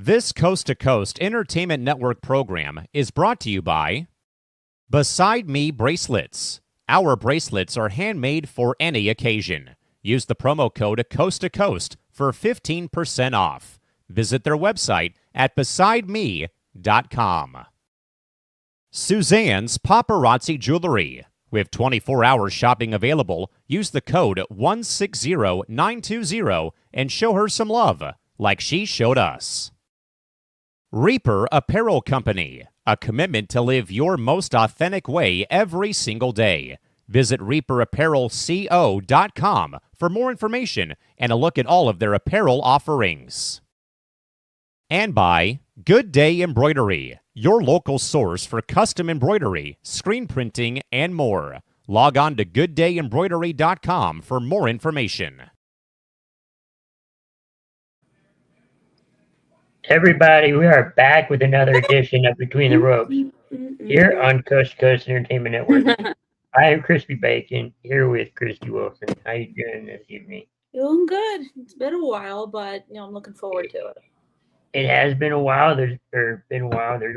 This Coast to Coast Entertainment Network program is brought to you by Beside Me Bracelets. Our bracelets are handmade for any occasion. Use the promo code Coast to Coast for 15% off. Visit their website at besideme.com. Suzanne's Paparazzi Jewelry. With 24-hour shopping available, use the code 160920 and show her some love, like she showed us. Reaper Apparel Company, a commitment to live your most authentic way every single day. Visit reaperapparelco.com for more information and a look at all of their apparel offerings. And by Good Day Embroidery, your local source for custom embroidery, screen printing, and more. Log on to gooddayembroidery.com for more information. Everybody, we are back with another edition of Between the Ropes here on Coast to Coast Entertainment Network. I am Crispy Bacon here with Christy Wilson. How you doing this evening? Doing good. It's been a while, but I'm looking forward to it. It has been a while. There's a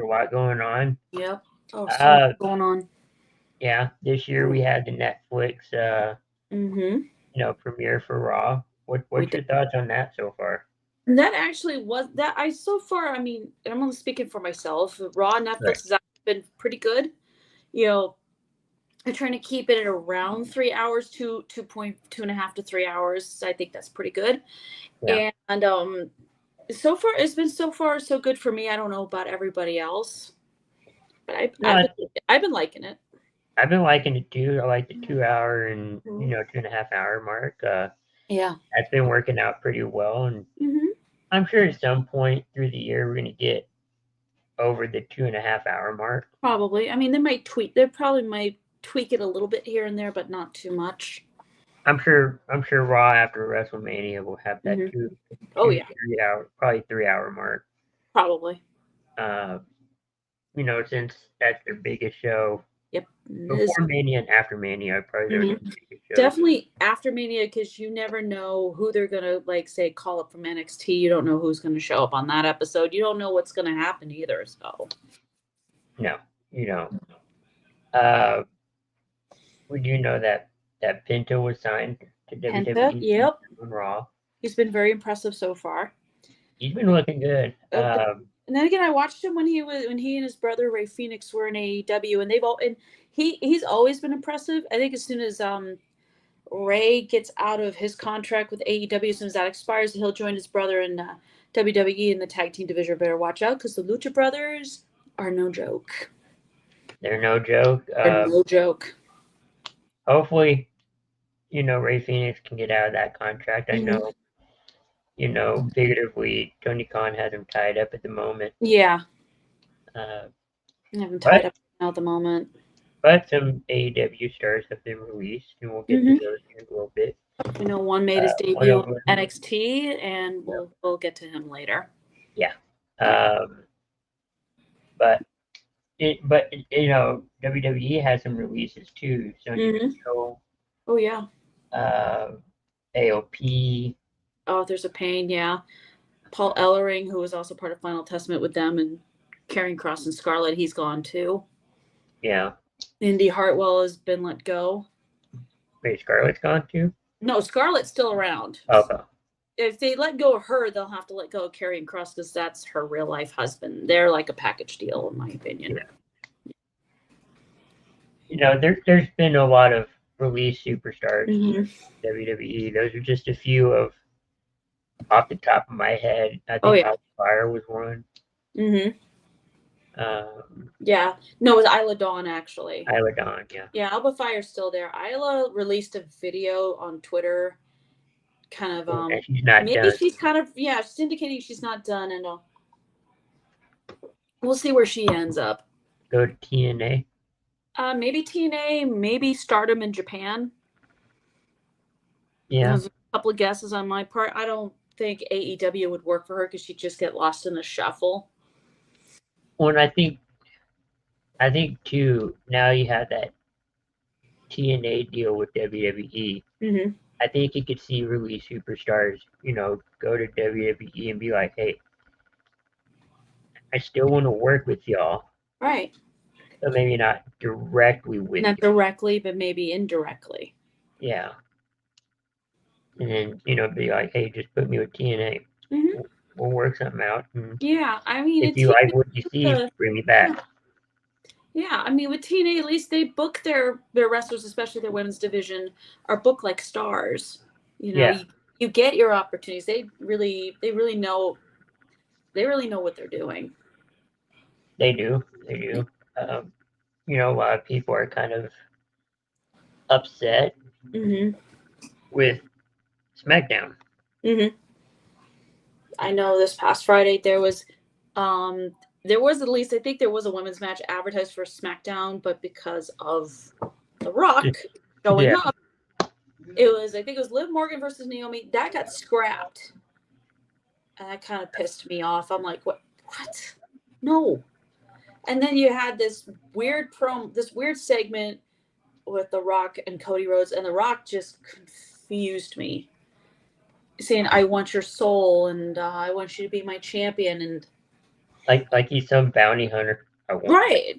lot going on. Yep. Oh, so much going on. Yeah, this year we had the Netflix premiere for Raw. What's your thoughts on that so far? That actually was that I'm only speaking for myself. Raw Netflix has actually been pretty good. I'm trying to keep it at around 3 hours, 2.5 to 3 hours. I think that's pretty good. Yeah. And so far it's been so good for me. I don't know about everybody else, but I've been liking it. I've been liking it too. I like the 2 hour and 2.5 hour mark. Yeah, that's been working out pretty well, and I'm sure at some point through the year we're gonna get over the 2.5 hour mark. Probably. They probably might tweak it a little bit here and there, but not too much. I'm sure Raw after WrestleMania will have that 3 hour mark. Probably. Since that's their biggest show. Yep. Before Mania and after Mania, probably their biggest show. Definitely after Mania, because you never know who they're gonna call up from NXT. You don't know who's gonna show up on that episode. You don't know what's gonna happen either. So. No, you don't. We do know that Penta was signed to WWE. Yep. On Raw. He's been very impressive so far. He's been looking good. And then again, I watched him when he and his brother Ray Phoenix were in AEW, and he's always been impressive. I think as soon as Ray gets out of his contract with AEW, as soon as that expires, he'll join his brother in WWE in the tag team division. Better watch out, because the Lucha Brothers are no joke. They're no joke. They're no joke. Hopefully, Ray Phoenix can get out of that contract. I know. Figuratively, Tony Khan has him tied up at the moment. Yeah. I have him tied up now at the moment. But some AEW stars have been released, and we'll get to those in a little bit. One made his debut on NXT, and we'll get to him later. Yeah. But WWE has some releases too. Sonya Deville. Oh yeah. AOP. Oh, there's a pain, yeah. Paul Ellering, who was also part of Final Testament with them, and Karrion Kross and Scarlett, he's gone too. Yeah. Indy Hartwell has been let go. Wait, Scarlett's gone too? No, Scarlett's still around. Okay. If they let go of her, they'll have to let go of Karrion Kross, because that's her real life husband. They're like a package deal, in my opinion. Yeah. There's been a lot of release superstars in WWE. Those are just a few of off the top of my head. I think Alba Fire was one. Yeah. No, it was Isla Dawn, actually. Isla Dawn, yeah. Yeah, Alba Fire's still there. Isla released a video on Twitter, kind of she's not maybe done. She's kind of she's indicating she's not done, and we'll see where she ends up. Go to TNA. Maybe TNA, maybe Stardom in Japan. Yeah. There's a couple of guesses on my part. I don't think AEW would work for her, because she'd just get lost in the shuffle. Well, and I think too, now you have that TNA deal with WWE. I think you could see release superstars, go to WWE and be like, hey, I still want to work with y'all, Right. but maybe not directly with Not you. directly, but maybe indirectly. Yeah. And then, be like, hey, just put me with TNA. Hmm. We'll work something out. And Yeah, I mean, if you like what you see, bring me back. yeah, I mean, with TNA, at least they book their wrestlers, especially their women's division, are booked like stars. Yeah. You get your opportunities. They really know what they're doing. They do. They do. A lot of people are kind of upset Mm-hmm. with SmackDown. Mm-hmm. I know this past Friday there was at least, I think there was a women's match advertised for SmackDown, but because of The Rock showing Yeah. up, I think it was Liv Morgan versus Naomi. That got scrapped. And that kind of pissed me off. I'm like, what? No. And then you had this weird segment with The Rock and Cody Rhodes, and The Rock just confused me, saying, "I want your soul, and I want you to be my champion." And like he's some bounty hunter. right,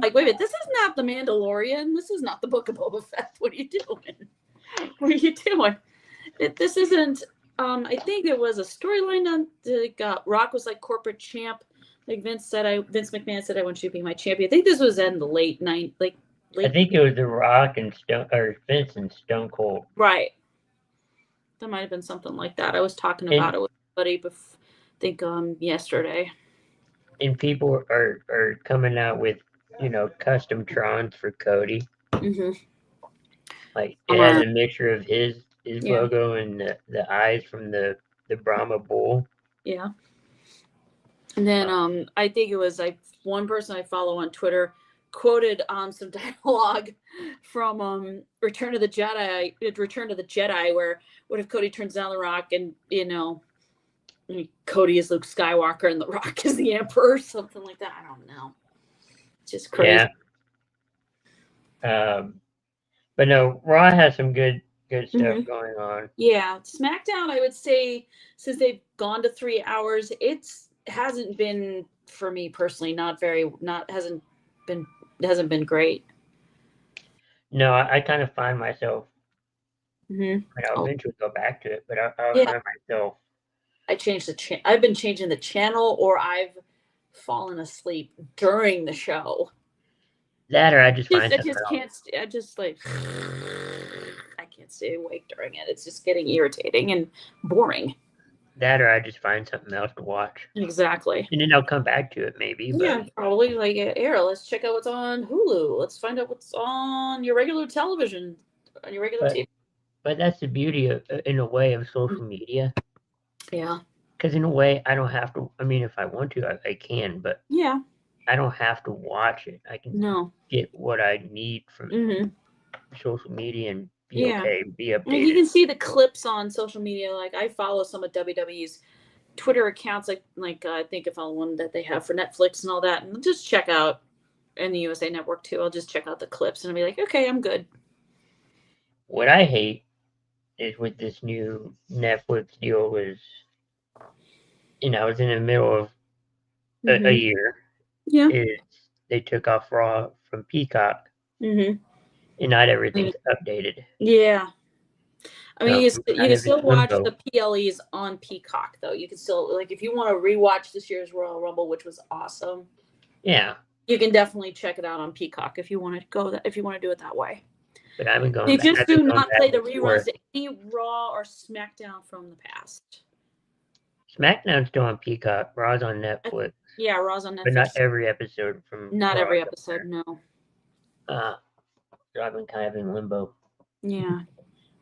like, wait a minute, this is not the Mandalorian. This is not the Book of Boba Fett. What are you doing? What are you doing? This isn't. I think there was a storyline on Rock was like corporate champ. Like Vince McMahon said, "I want you to be my champion." I think this was in the late night, I think it was The Rock and Vince and Stone Cold. Right. That might have been something like that. I was talking about it with somebody before, I think yesterday. And people are coming out with, custom Trons for Cody. Mm-hmm. Like it has a mixture of his logo and the eyes from the Brahma bull. Yeah. And then I think it was like one person I follow on Twitter quoted some dialogue from Return of the Jedi, where what if Cody turns down The Rock and Cody is Luke Skywalker and The Rock is the Emperor, something like that. I don't know. It's just crazy. Yeah. But no, Raw has some good stuff going on. Yeah, SmackDown, I would say, since they've gone to 3 hours, it hasn't been, for me personally, hasn't been great. No, I kind of find myself. I'll eventually go back to it, but I'll find myself. I've been changing the channel, or I've fallen asleep during the show. That, or I just can't. I can't stay awake during it. It's just getting irritating and boring. That, or I just find something else to watch. Exactly. And then I'll come back to it, maybe. But... yeah, probably. Like, let's check out what's on Hulu. Let's find out what's on your regular television, on your regular TV. But that's the beauty of, in a way, of social media. Yeah. Because in a way, I don't have to. I mean, if I want to, I can. But yeah, I don't have to watch it. I can get what I need from social media and be okay, be updated. I mean, you can see the clips on social media. Like, I follow some of WWE's Twitter accounts, like I think I follow one that they have for Netflix and all that, and just check out, and the USA Network too. I'll just check out the clips and I'll be like, okay, I'm good. What I hate is with this new Netflix deal is, I was in the middle of a year. Yeah. They took off Raw from Peacock. And not everything's updated. Yeah. I mean, you can still watch the PLEs on Peacock, though. You can still, like, if you want to rewatch this year's Royal Rumble, which was awesome. Yeah. You can definitely check it out on Peacock if you want to do it that way. But I've been going. They just do not play the reruns of any Raw or SmackDown from the past. SmackDown's still on Peacock. Raw's on Netflix. Yeah, Raw's on Netflix. But not every episode from. Not every episode, no. So I've been kind of in limbo. Yeah.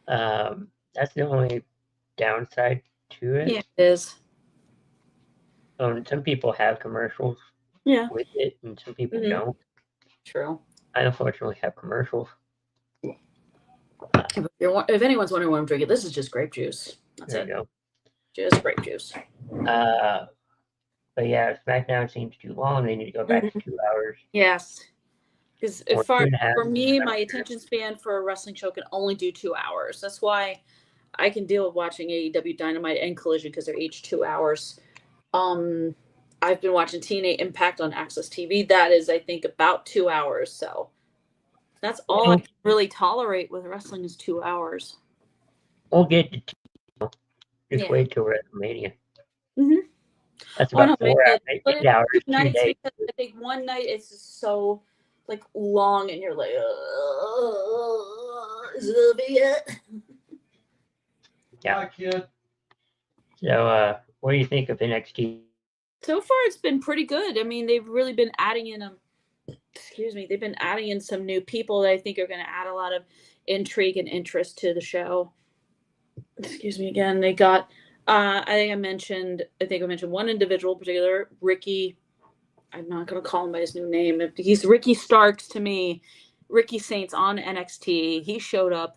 That's the only downside to it. Yeah, it is. Some people have commercials. Yeah. With it, and some people don't. True. I unfortunately have commercials. If anyone's wondering what I'm drinking, this is just grape juice. That's there it. You go. Just grape juice. But yeah, SmackDown seems too long. They need to go back to 2 hours. Yes. Because for me, my attention span for a wrestling show can only do 2 hours. That's why I can deal with watching AEW Dynamite and Collision, because they're each 2 hours. I've been watching TNA Impact on Access TV. That is, I think, about 2 hours. So that's all I can really tolerate with wrestling is 2 hours. We'll get to just Yeah. wait till WrestleMania. Mm-hmm. That's Oh, about no, 4 hours, but 8 hours, 2 2 nights days. because I think one night it's just so like long, and you're like, is it over yet? Yeah, kid. So, what do you think of NXT? So far, it's been pretty good. I mean, they've really been adding in they've been adding in some new people that I think are going to add a lot of intrigue and interest to the show. Excuse me again. They got, I think I mentioned one individual in particular, Ricky. I'm not going to call him by his new name. He's Ricky Starks to me. Ricky Saints on NXT. He showed up,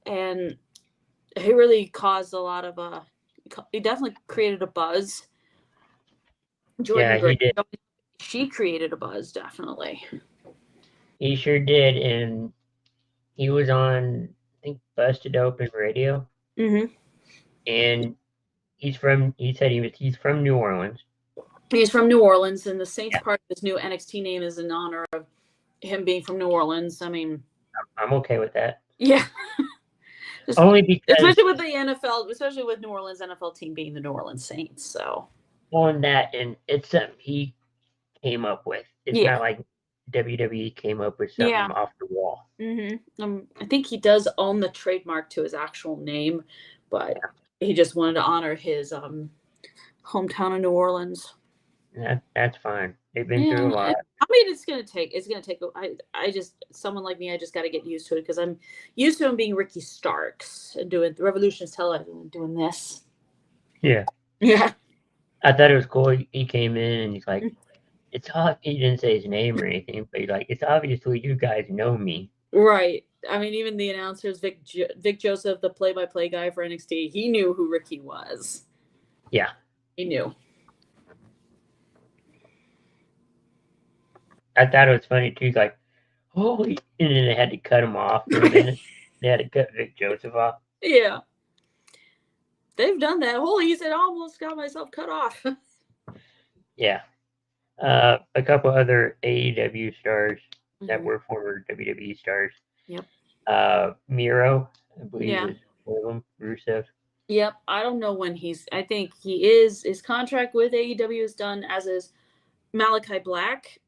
and he really caused a lot of he definitely created a buzz. Jordan Yeah, he did. She created a buzz, definitely. He sure did, and he was on, I think, Busted Open Radio, Mm-hmm. and he said he's from New Orleans. He's from New Orleans, and the Saints part of his new NXT name is in honor of him being from New Orleans. I mean, I'm okay with that. yeah. Only because especially with the NFL, especially with New Orleans NFL team being the New Orleans Saints. So on that, and it's something he came up with. It's yeah. not like WWE came up with something off the wall. Mm-hmm. I think he does own the trademark to his actual name, but he just wanted to honor his hometown of New Orleans. That's fine. They've been through a lot. I mean, it's gonna take. I just, someone like me, I just got to get used to it because I'm used to him being Ricky Starks and doing the Revolution's Television and doing this. Yeah. Yeah. I thought it was cool. He came in and he's like, "It's hot." He didn't say his name or anything, but he's like, "It's obviously you guys know me." Right. I mean, even the announcers, Vic Joseph, the play-by-play guy for NXT, he knew who Ricky was. Yeah. He knew. I thought it was funny too. He's like, "Holy!" And then they had to cut him off for a minute. They had to cut Vic Joseph off. Yeah. They've done that. Holy, he said, I almost got myself cut off. Yeah. A couple other AEW stars that were former WWE stars. Yep. Miro, I believe, was one of them. Rusev. Yep. I don't know when I think his contract with AEW is done, as is Malachi Black.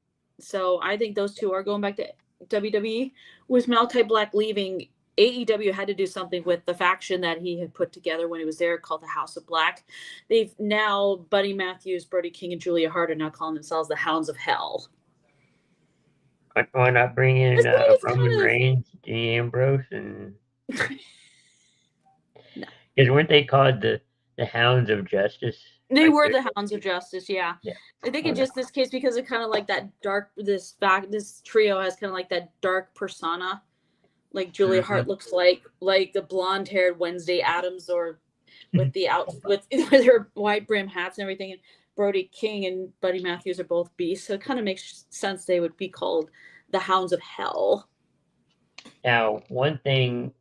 So I think those two are going back to WWE. With Malachi Black leaving, AEW had to do something with the faction that he had put together when he was there called the House of Black. They've now, Buddy Matthews, Brody King, and Julia Hart are now calling themselves the Hounds of Hell. Why not bring in Roman Reigns, Dean Ambrose, and because weren't they called the Hounds of Justice? They were the Hounds of Justice, yeah. Yeah. I think in just this case, because of kind of like that dark, this trio has kind of like that dark persona, like Julia Hart looks like the blonde-haired Wednesday Addams, or with with her white brim hats and everything. And Brody King and Buddy Matthews are both beasts, so it kind of makes sense they would be called the Hounds of Hell. Now, one thing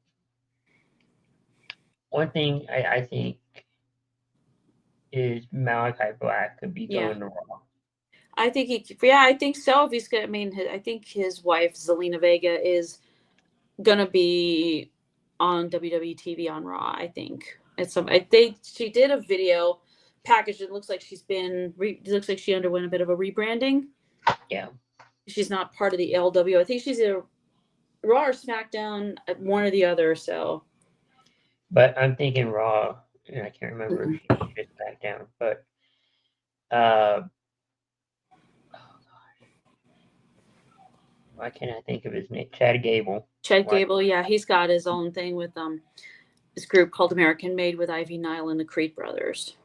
I think is Malachi Black could be going to Raw. I think I think so. If he's gonna, I think his wife Zelina Vega is gonna be on WWE TV on Raw. I think she did a video package. It looks like it looks like she underwent a bit of a rebranding. Yeah, she's not part of the LW. I think she's a Raw or SmackDown, one or the other. So, but I'm thinking Raw, and I can't remember if she's just SmackDown. But why can't I think of his name? Chad Gable. Gable, yeah, he's got his own thing with this group called American Made with Ivy Nile and the Creed brothers.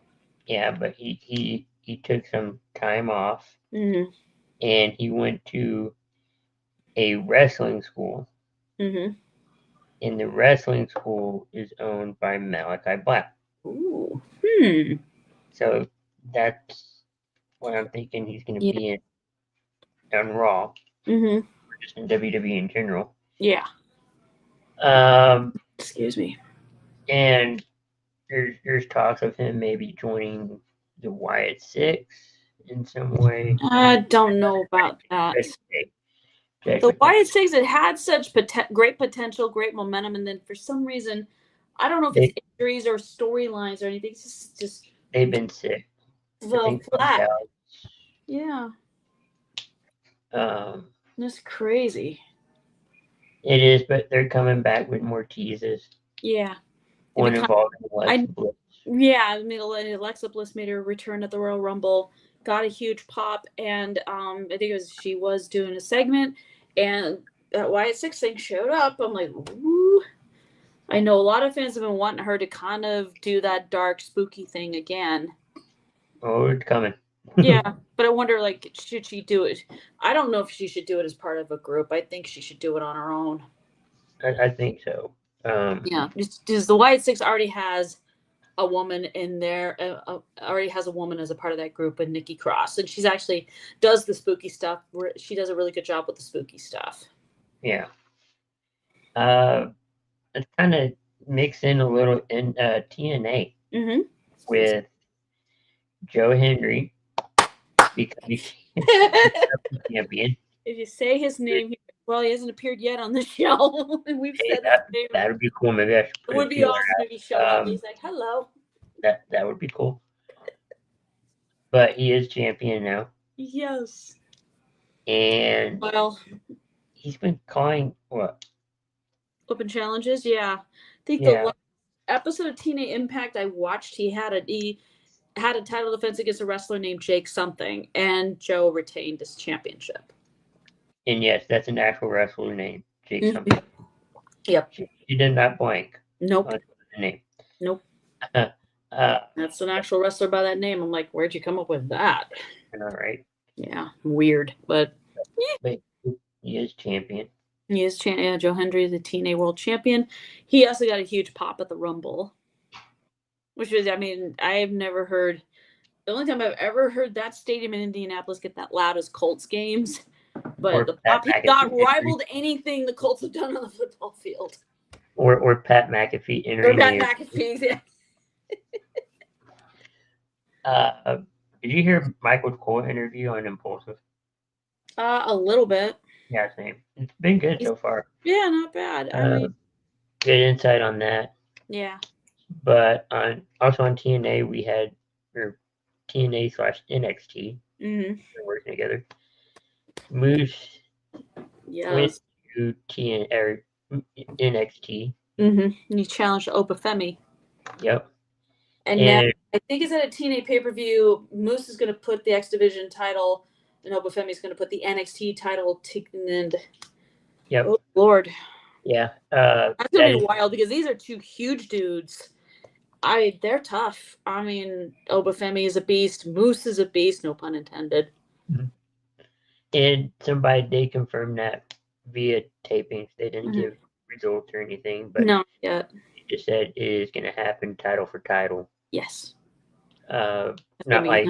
Yeah, but he took some time off, and he went to a wrestling school. And the wrestling school is owned by Malachi Black. Ooh. So that's what I'm thinking he's going to be in on Raw. Or just in WWE in general. Yeah. Excuse me. And there's talks of him maybe joining the Wyatt Six in some way. I don't know about that. The Wyatt Six, it had such great potential, great momentum, and then for some reason, I don't know if it's injuries or storylines or anything. It's just they've been sick. flat. Yeah. That's crazy. It is, but they're coming back with more teases. Yeah. One involving Alexa Bliss. Yeah, I mean, Alexa Bliss made her return at the Royal Rumble, got a huge pop, and I think she was doing a segment, and that Wyatt Six thing showed up. I'm like, ooh. I know a lot of fans have been wanting her to kind of do that dark, spooky thing again. Oh, it's coming. Yeah, but I wonder, like, should she do it? I don't know if she should do it as part of a group. I think she should do it on her own. I think so. Yeah, because the Wyatt Six already has a woman in there, already has a woman as a part of that group, and Nikki Cross, and she's actually does the spooky stuff. She does a really good job with the spooky stuff. Yeah. It's kind of mix in a little in TNA with Joe Hendry becoming champion. If you say his name, he hasn't appeared yet on the show. We've said that would be cool. Maybe I should. It would be awesome if he showed up. He's like, "Hello." That would be cool. But he is champion now. Yes. And he's been calling what? Open challenges, yeah. I think the last episode of TNA Impact I watched, he had a title defense against a wrestler named Jake something, and Joe retained his championship. And yes, that's an actual wrestler name, Jake something. Yep. She did not blank. Nope. On the name. Nope. That's an actual wrestler by that name. I'm like, where'd you come up with that? I know, right? Yeah, weird, but he is champion. He is champion. Joe Hendry is the TNA World Champion. He also got a huge pop at the Rumble, which was, I mean, I've never heard. The only time I've ever heard that stadium in Indianapolis get that loud is Colts games. But the pop not rivaled anything the Colts have done on the football field. Or Pat McAfee entering. Or Pat McAfee, yeah. Did you hear Michael Cole interview on Impulsive? A little bit. Yeah, same. It's been good so far. Yeah, not bad. Good insight on that. Yeah. But also on TNA we had TNA/NXT. Mm-hmm. They're working together. Moose went to NXT. Mm-hmm. And he challenged Obafemi. Yep. And now I think it's at a TNA pay-per-view. Moose is going to put the X Division title, and Obafemi is going to put the NXT title. And yep. Oh Lord. Yeah. That's going to be wild because these are two huge dudes. They're tough. I mean, Obafemi is a beast. Moose is a beast. No pun intended. Mm-hmm. And somebody did confirm that via tapings. They didn't give results or anything, but not yet. They just said it is going to happen title for title. Yes. Not like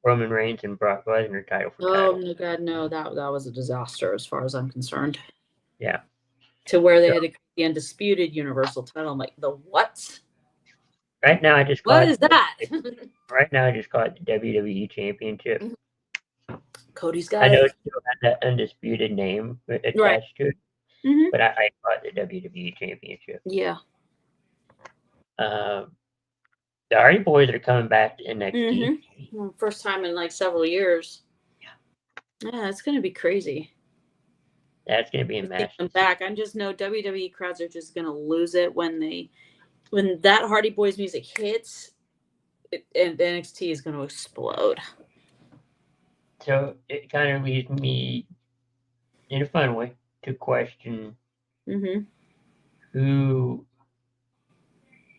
Roman Reigns and Brock Lesnar title for title. Oh my God, no! That was a disaster as far as I'm concerned. Yeah. To where they had the undisputed Universal title. I'm like, the what? Right now, I just call what is that? Right now, I just call it the WWE Championship. Cody's got I know it still has that undisputed name attached to it, but I call it the WWE Championship. Yeah. The Hardy Boys are coming back to NXT. Well, first time in like several years. Yeah, it's gonna be crazy. That's gonna be a match. I'm back. I just know WWE crowds are just gonna lose it when that Hardy Boys music hits, and NXT is gonna explode. So it kind of leads me, in a fun way, to question who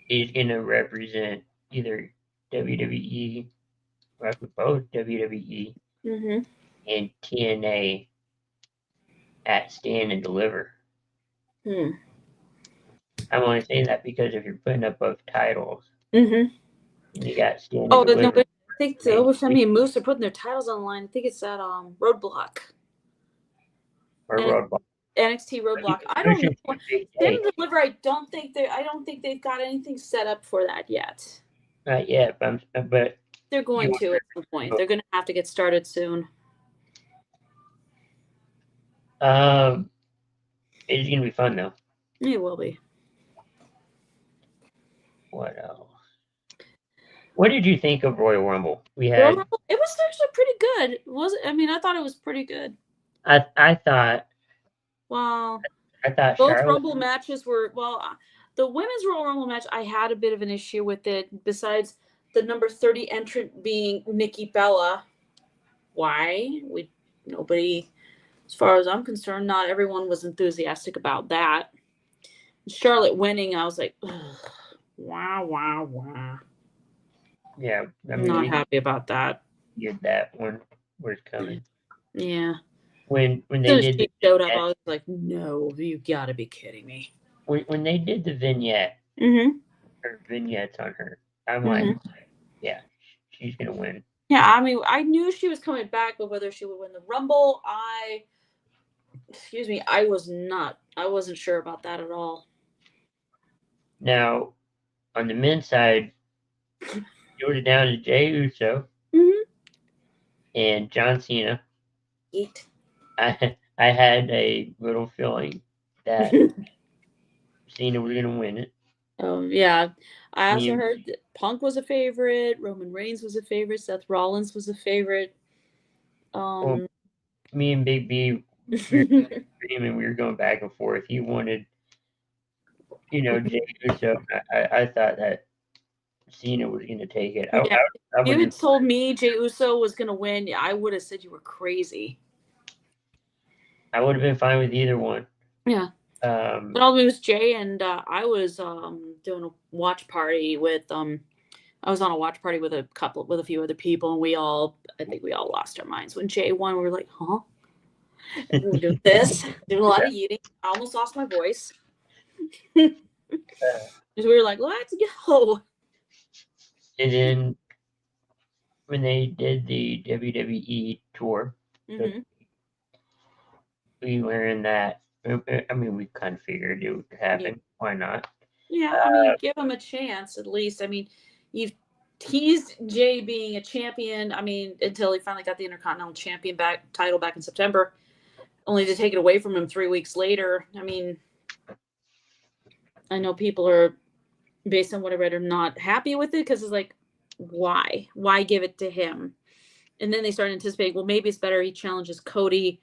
is going to represent either WWE, or both WWE and TNA at Stand and Deliver. I'm only saying that because if you're putting up both titles, and you got Stand and Deliver. No, but I think the Obafemi and Moose are putting their titles online. I think it's at Roadblock. Or Roadblock. NXT Roadblock. I don't know. Stand and Deliver. I don't think they've got anything set up for that yet. Not yet, but they're going to at some point. They're going to have to get started soon. It's gonna be fun though. It will be. What else? What did you think of Royal Rumble? We Royal had. Rumble, it was actually pretty good. Was it? I mean, I thought it was pretty good. I thought. Wow. I thought Both Charlotte. Rumble matches were the women's Royal Rumble match. I had a bit of an issue with it. Besides the number 30 entrant being Nikki Bella. Why? Nobody, as far as I'm concerned, not everyone was enthusiastic about that. Charlotte winning, I was like, wow. Yeah, I I'm mean, not we happy about that. did that one. Where's coming? Yeah. When As they soon as did she showed up, I was like, no, you gotta be kidding me. when they did the vignette Mm-hmm. or vignettes on her, I'm Mhm. like, yeah, she's gonna win. Yeah, I mean, I knew she was coming back, but whether she would win the Rumble, I wasn't sure about that at all. Now, on the men's side, you were down to Jey Uso Mm-hmm. and John Cena. Eat. I had a little feeling that Cena was gonna win it. Yeah. I also Me- heard that Punk was a favorite, Roman Reigns was a favorite, Seth Rollins was a favorite. Me and Big B, we were going back and forth. He wanted, Jey Uso. I thought that Cena was going to take it. Yeah. I If you would had told me Jey Uso was going to win, I would have said you were crazy. I would have been fine with either one. Yeah. But all it was Jay, and I was doing a watch party with I was on a watch party with a few other people, and I think we all lost our minds when Jay won. We were like, huh? We're doing this, doing a lot of eating. I almost lost my voice. We were like, let's go. And then when they did the WWE tour, Mm-hmm. we learned that. I mean, we kind of figured it would happen. Yeah. Why not? Yeah, I mean, give him a chance at least. I mean, you've teased Jay being a champion. I mean, until he finally got the Intercontinental Champion title back in September, only to take it away from him 3 weeks later. I mean, I know people are, based on what I read, are not happy with it because it's like, why? Why give it to him? And then they started anticipating, well, maybe it's better he challenges Cody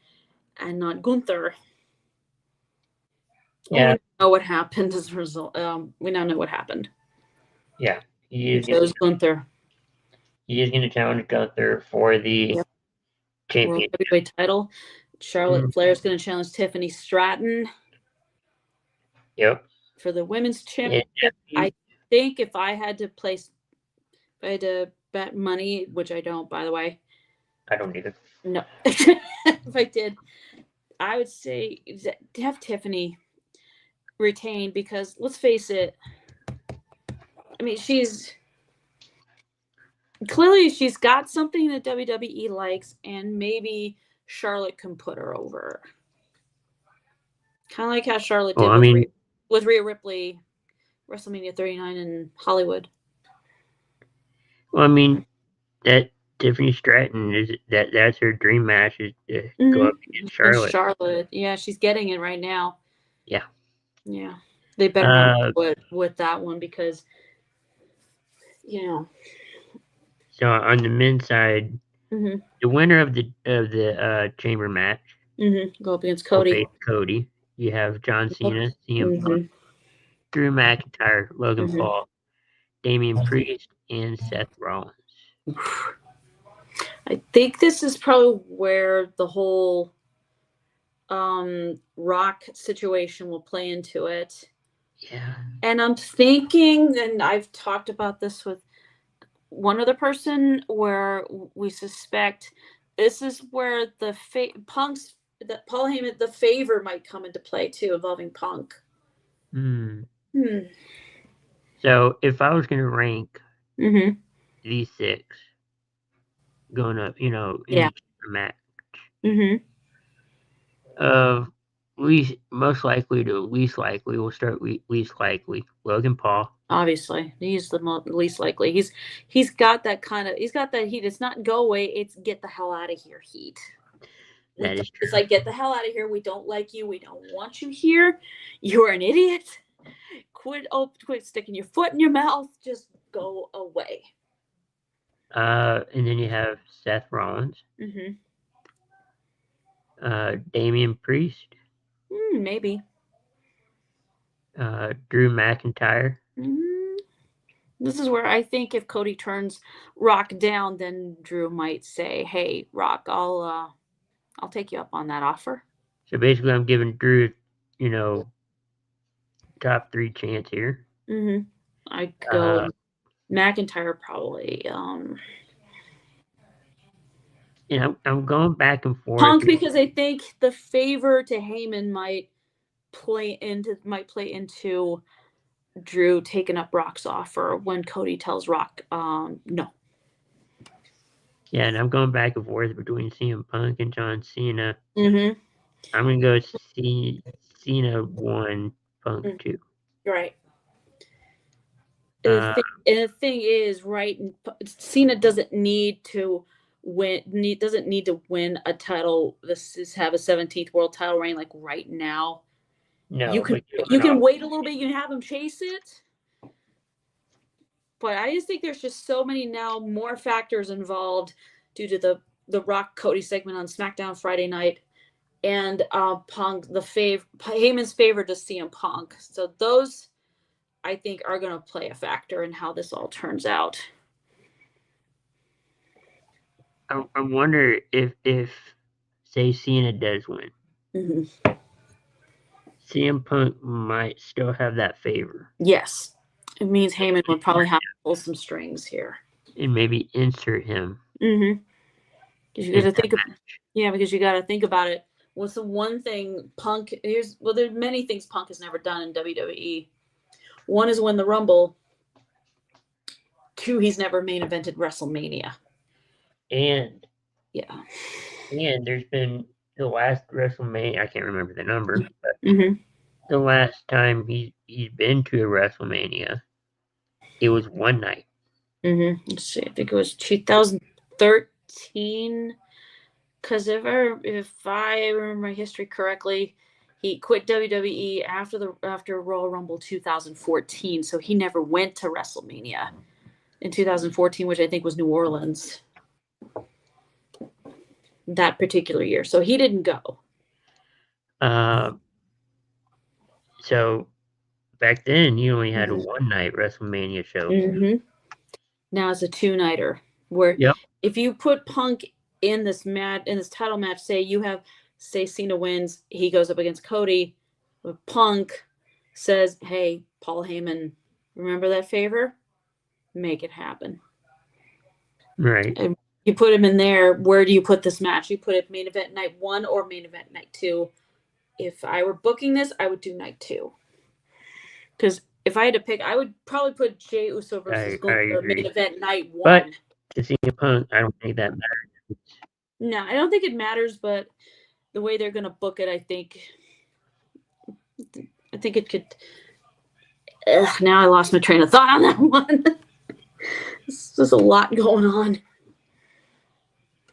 and not Gunther. Yeah. We know what happened as a result. We now know what happened. Yeah. He chose Gunther. He is going to challenge Gunther for the championship. World Heavyweight title. Charlotte Flair is going to challenge Tiffany Stratton. Yep. For the women's championship. I think if I had to bet money, which I don't, by the way. I don't either. No. If I did, I would say have Tiffany retain, because let's face it, I mean, she's got something that WWE likes, and maybe Charlotte can put her over. Kind of like how Charlotte did with Rhea Ripley, WrestleMania 39 in Hollywood. Well, I mean, that Tiffany Stratton that's her dream match, is to go up against Charlotte. Charlotte, yeah, she's getting it right now. Yeah. They better not with that one, because So on the men's side, the winner of the chamber match go up against Cody. You have John Cena, CM Punk, Drew McIntyre, Logan Paul, Damian Priest, and Seth Rollins. I think this is probably where the whole Rock situation will play into it. Yeah. And I'm thinking, and I've talked about this with one other person, where we suspect this is where Paul Heyman, the favor might come into play too, involving Punk. So if I was going to rank these 6 going up, in each match, most likely to least likely, we'll start least likely. Logan Paul. Obviously, he's the least likely. He's got that heat. It's not go away. It's get the hell out of here heat. That is true. It's like, get the hell out of here. We don't like you. We don't want you here. You're an idiot. Quit sticking your foot in your mouth. Just go away. And then you have Seth Rollins, Mm-hmm. Damian Priest, Maybe. Drew McIntyre. This is where I think if Cody turns Rock down, then Drew might say, "Hey, Rock, I'll take you up on that offer." So basically, I'm giving Drew, top 3 chance here. Mm-hmm. I go McIntyre probably. I'm going back and forth. Punk, because I think the favor to Heyman might play into Drew taking up Rock's offer when Cody tells Rock no. Yeah, and I'm going back and forth between CM Punk and John Cena. Mm-hmm. I'm going to go Cena 1, Punk 2. Right. And the thing is, right, Cena doesn't need to win a title. Have a 17th world title reign like right now. No, you can wait a little bit. You can have him chase it. But I just think there's just so many now more factors involved due to the Rock Cody segment on SmackDown Friday night, and Punk Heyman's favor to CM Punk. So those, I think, are going to play a factor in how this all turns out. I wonder if say Cena does win, Mm-hmm. CM Punk might still have that favor. Yes. It means Heyman would probably have to pull some strings here. And maybe insert him. Mm-hmm. Because you got to think about it. What's the one thing Punk there's many things Punk has never done in WWE. One is win the Rumble. 2, he's never main evented WrestleMania. And yeah. And there's been the last WrestleMania, I can't remember the number, but Mm-hmm. the last time he's been to a WrestleMania, it was one night. Mm-hmm. Let's see. I think it was 2013. Because if I remember my history correctly, he quit WWE after Royal Rumble 2014. So he never went to WrestleMania in 2014, which I think was New Orleans that particular year. So he didn't go. So back then, you only had a one-night WrestleMania show. Mm-hmm. Now it's a 2-nighter. Where if you put Punk in this title match, say Cena wins, he goes up against Cody. Punk says, "Hey, Paul Heyman, remember that favor? Make it happen." Right. And you put him in there. Where do you put this match? You put it main event night 1 or main event night 2. If I were booking this, I would do night 2. Because if I had to pick, I would probably put Jey Uso versus Gunther main event night 1. But to CM Punk, I don't think that matters. No, I don't think it matters, but the way they're going to book it, I think it could. Now I lost my train of thought on that one. There's a lot going on.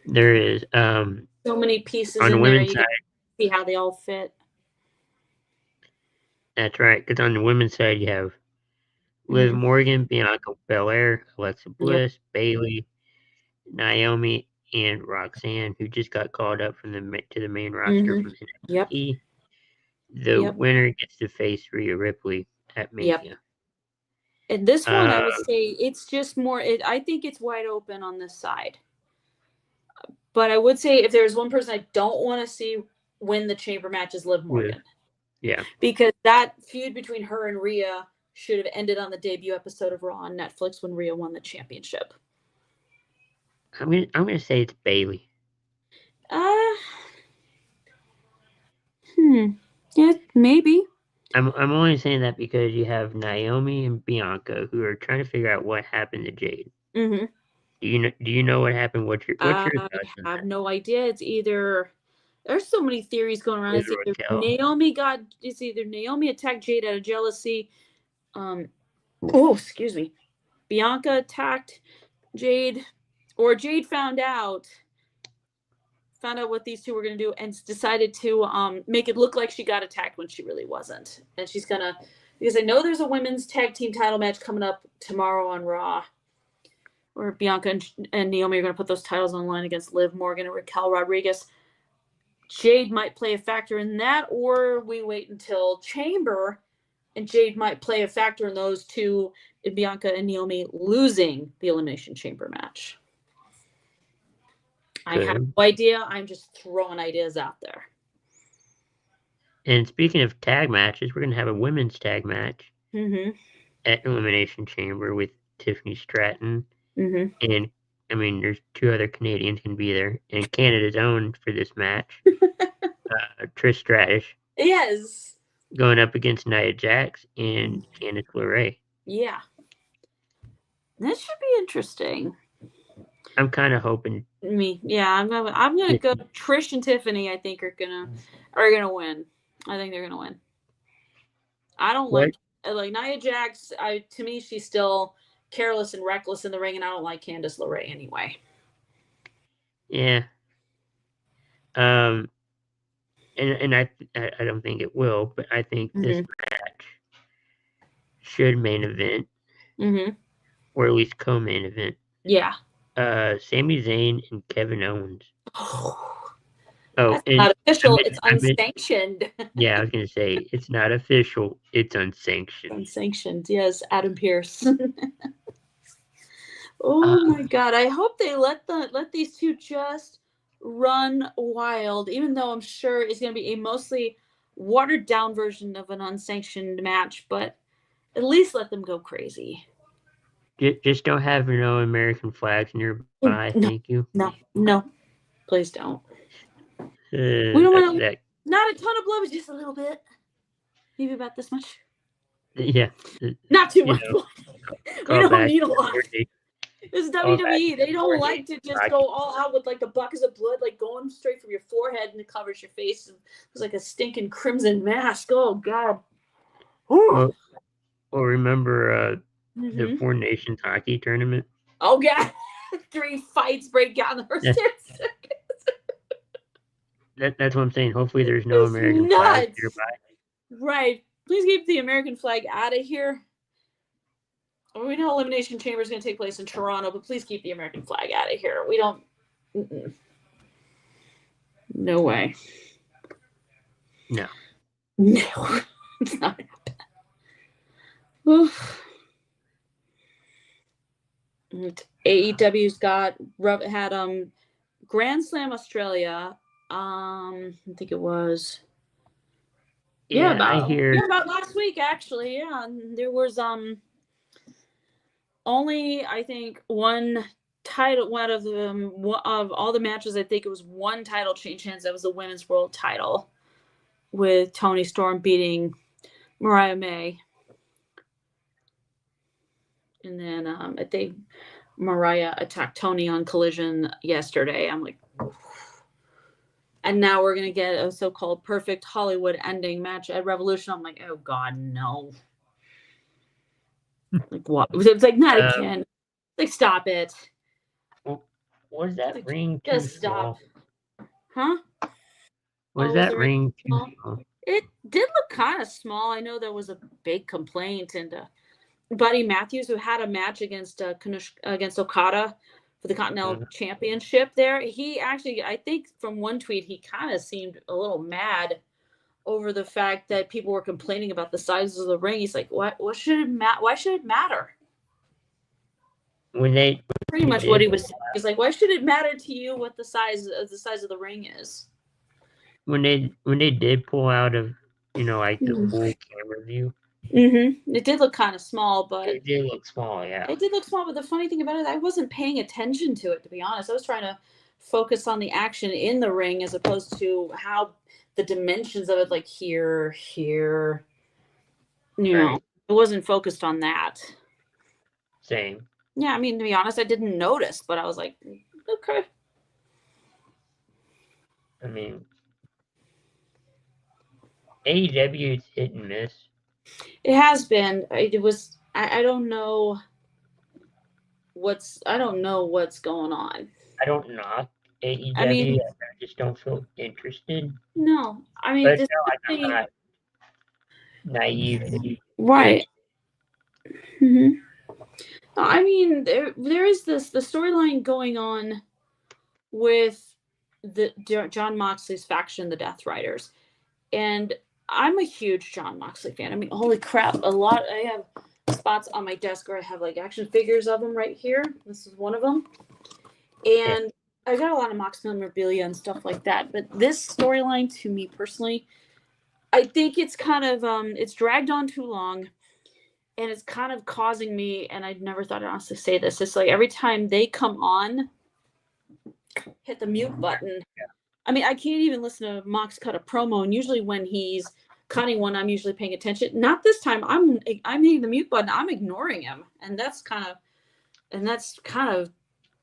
There is. So many pieces on the in there. women's You side, see how they all fit. That's right. Because on the women's side, you have Liv Morgan, Bianca Belair, Alexa Bliss, Bayley, Naomi, and Roxanne, who just got called up to the main roster from NXT. The winner gets to face Rhea Ripley at Mania. And this one, I would say it's just more. I think it's wide open on this side. But I would say if there's one person I don't want to see win the chamber match is Liv Morgan. Yeah. Because that feud between her and Rhea should have ended on the debut episode of Raw on Netflix when Rhea won the championship. I'm gonna say it's Bayley. Yeah, maybe. I'm only saying that because you have Naomi and Bianca who are trying to figure out what happened to Jade. Mm-hmm. Do you know what happened? What's your thoughts on that? I have no idea. It's either there's so many theories going around. It's either Naomi attacked Jade out of jealousy, Oh, excuse me. Bianca attacked Jade, or Jade found out what these two were going to do and decided to make it look like she got attacked when she really wasn't. And she's going to, because I know there's a women's tag team title match coming up tomorrow on Raw, where Bianca and Naomi are going to put those titles on line against Liv Morgan and Raquel Rodriguez. Jade might play a factor in that, or we wait until Chamber and Jade might play a factor in those two, Bianca and Naomi losing the Elimination Chamber match. I have no idea. I'm just throwing ideas out there. And speaking of tag matches, we're going to have a women's tag match at Elimination Chamber with Tiffany Stratton. And, I mean, there's 2 other Canadians can be there. And Canada's own for this match, Trish Stratus. Yes. Going up against Nia Jax and Candice LeRae. Yeah. That should be interesting. I'm kind of hoping. I'm gonna go. Trish and Tiffany, I think, are gonna win. I think they're gonna win. I don't like Nia Jax. To me, she's still careless and reckless in the ring, and I don't like Candice LeRae anyway. Yeah. And I don't think it will, but I think this match should main event, or at least co-main event. Yeah. Sami Zayn and Kevin Owens. That's not official. It's unsanctioned. Yeah, I was gonna say it's not official. It's unsanctioned. Unsanctioned. Yes, Adam Pearce. Oh my God! I hope they let these two just run wild. Even though I'm sure it's gonna be a mostly watered down version of an unsanctioned match, but at least let them go crazy. Just don't have no American flags nearby. No, thank you. No, please don't. We don't want to. Not a ton of blood, but just a little bit. Maybe about this much. Yeah. Not too much blood. We don't need a lot. This is WWE. They don't like to just go all out with like the buckets of blood, like going straight from your forehead and it covers your face. It's like a stinking crimson mask. Oh God. Well, remember the 4 Nations hockey tournament? Oh God. 3 fights break out in the first 10 seconds. That's what I'm saying. Hopefully there's no American flag nearby. Right. Please keep the American flag out of here. We know Elimination Chamber is going to take place in Toronto, but please keep the American flag out of here. We don't. No way. No. It's not happening. AEW's had Grand Slam Australia. I think it was. Yeah, about last week actually. Yeah, and there was only I think one title. One of all the matches, I think it was one title change hands. That was the women's world title, with Toni Storm beating Mariah May. And then I think Mariah attacked Toni on Collision yesterday. I'm like, oof. And now we're going to get a so-called perfect Hollywood ending match at Revolution. I'm like, oh God, no. Like what? It's like, not again. Like, stop it. Was that like, ring too just small? Stop. Huh? Was that ring too small? It did look kind of small. I know there was a big complaint, and Buddy Matthews, who had a match against Okada for the Continental Championship there, he actually, I think from one tweet, he kind of seemed a little mad over the fact that people were complaining about the sizes of the ring. He's like, "What should it why should it matter?" Pretty much what he was saying. He's like, "Why should it matter to you what the size of the ring is?" When they did pull out of, like the full camera view. It did look kind of small, but it did look small. Yeah, it did look small. But the funny thing about it, I wasn't paying attention to it, to be honest. I was trying to focus on the action in the ring as opposed to how the dimensions of it, like here. It wasn't focused on that. Same. Yeah, I mean, to be honest, I didn't notice, but I was like, okay. I mean, AEW is hit and miss. It has been. It was I don't know what's going on. I don't knock AEW. I mean, I just don't feel interested. no. I mean, But this no, I'm company, not naive. right. hmm I mean, there is the storyline going on with the John Moxley's faction, the Death Riders, and I'm a huge John Moxley fan. I mean, holy crap! I have spots on my desk where I have like action figures of him right here. This is one of them, and I got a lot of Mox memorabilia and stuff like that. But this storyline, to me personally, I think it's kind of it's dragged on too long. And it's kind of causing me, and I never thought I'd honestly say this. It's like every time they come on, hit the mute button. I mean, I can't even listen to Mox cut a promo, and usually when he's cutting one, I'm usually paying attention. Not this time. I'm hitting the mute button. I'm ignoring him, and that's kind of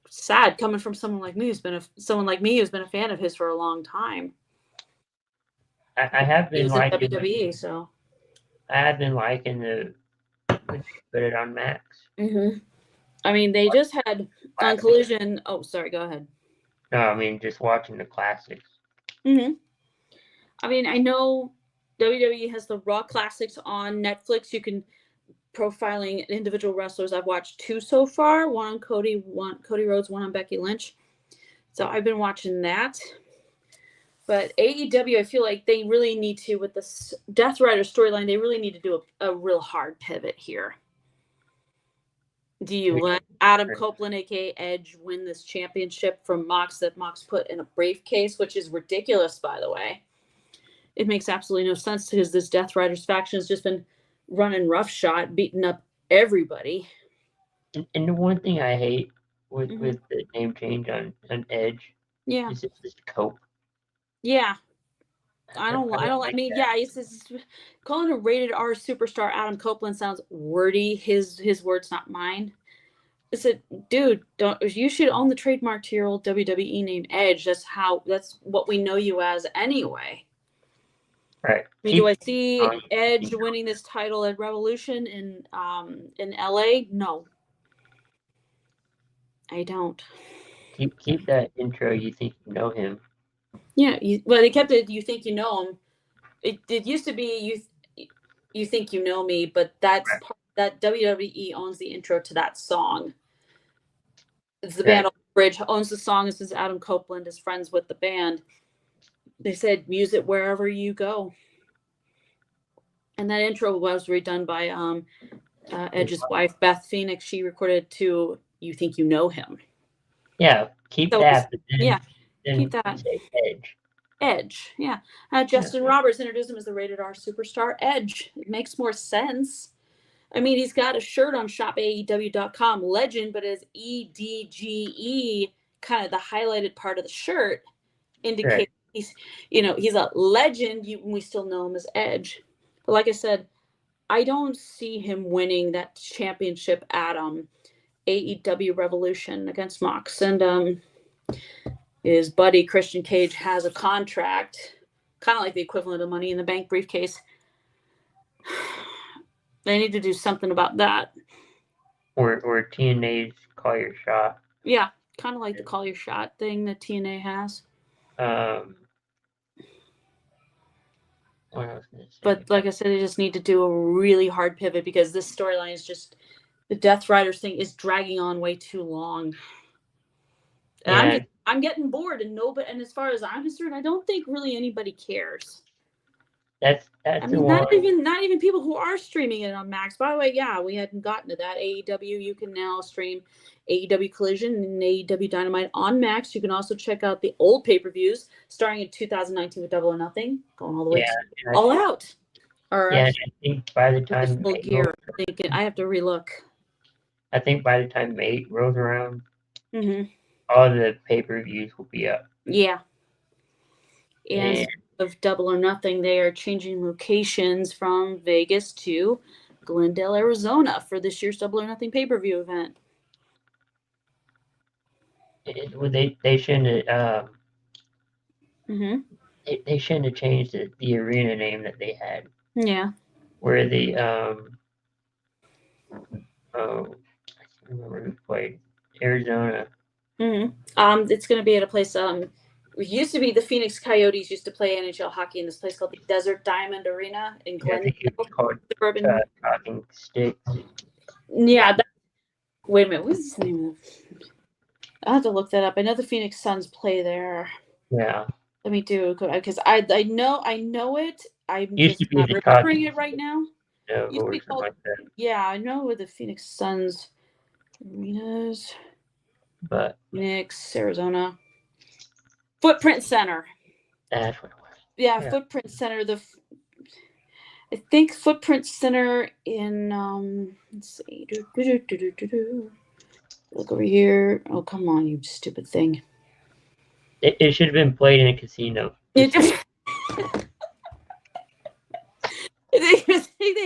sad coming from someone like me who's been a fan of his for a long time. I have been liking WWE, so I have been liking the put it on Max. I mean, they just had on Collision. Oh, sorry. Go ahead. No, I mean just watching the classics. I mean, I know WWE has the Raw Classics on Netflix. You can profiling individual wrestlers. I've watched 2 so far. One on Cody Rhodes, one on Becky Lynch. So I've been watching that. But AEW, I feel like they really need to, with the Death Rider storyline, they really need to do a real hard pivot here. Do you let Adam Copeland, aka Edge, win this championship from Mox that Mox put in a briefcase, which is ridiculous, by the way? It makes absolutely no sense because this Death Riders faction has just been running roughshod, beating up everybody. And the one thing I hate with the name change on Edge, is it just Cope. Yeah. I don't like me. Yeah, it's calling a rated R superstar Adam Copeland sounds wordy. His words, not mine. I said, dude, you should own the trademark to your old WWE name, Edge. That's what we know you as anyway. Right. I mean, do I see Edge winning this title at Revolution in LA? No, I don't. Keep that intro. You think you know him? Yeah, they kept it. You think you know him? It used to be you think you know me, but that's part that WWE owns the intro to that song. It's the band Bridge owns the song. This is Adam Copeland is friends with the band. They said use it wherever you go. And that intro was redone by Edge's wife, Beth Phoenix. She recorded to You Think You Know Him. Yeah, keep that. Keep that. Edge. Yeah. Justin Roberts introduced him as the rated R superstar Edge. It makes more sense. I mean, he's got a shirt on shopaew.com, legend, but as EDGE, kind of the highlighted part of the shirt indicates he's a legend. We still know him as Edge. But like I said, I don't see him winning that championship at AEW Revolution against Mox. And his buddy Christian Cage has a contract, kind of like the equivalent of Money in the Bank briefcase. They need to do something about that. Or TNA's Call Your Shot. Yeah, kind of like the Call Your Shot thing that TNA has. What else was I say? But like I said, they just need to do a really hard pivot because this storyline is just the Death Riders thing is dragging on way too long. And I'm getting bored, and as far as I'm concerned, I don't think really anybody cares. That's I mean, not even people who are streaming it on Max. By the way, yeah, we hadn't gotten to that. AEW, you can now stream AEW Collision and AEW Dynamite on Max. You can also check out the old pay-per-views starting in 2019 with Double or Nothing, going all the way to All Out. I think by the time I have to relook. I think by the time May rolls around, all the pay-per-views will be up. Yeah. And of Double or Nothing, they are changing locations from Vegas to Glendale, Arizona for this year's Double or Nothing pay-per-view event. They shouldn't have they shouldn't have changed the arena name that they had. Yeah. Where the Oh, I can't remember who played. Arizona. It's going to be at a place. It used to be the Phoenix Coyotes used to play NHL hockey in this place called the Desert Diamond Arena in Yeah, I think it was Glendale, called suburban. Talking Sticks. Yeah. Wait a minute. What's the name of it? I'll have to look that up. I know the Phoenix Suns play there. Yeah. Let me do because I know it. I'm Used just to be not the remembering Talking it right now. Nova Used to or be something called, like that. yeah, I know where the Phoenix Suns arenas. But Phoenix, Arizona. Footprint Center. that's what it was. Yeah, Yeah. Footprint Center. I think Footprint Center in let's see. Look over here. Oh, come on, you stupid thing. It should have been played in a casino. They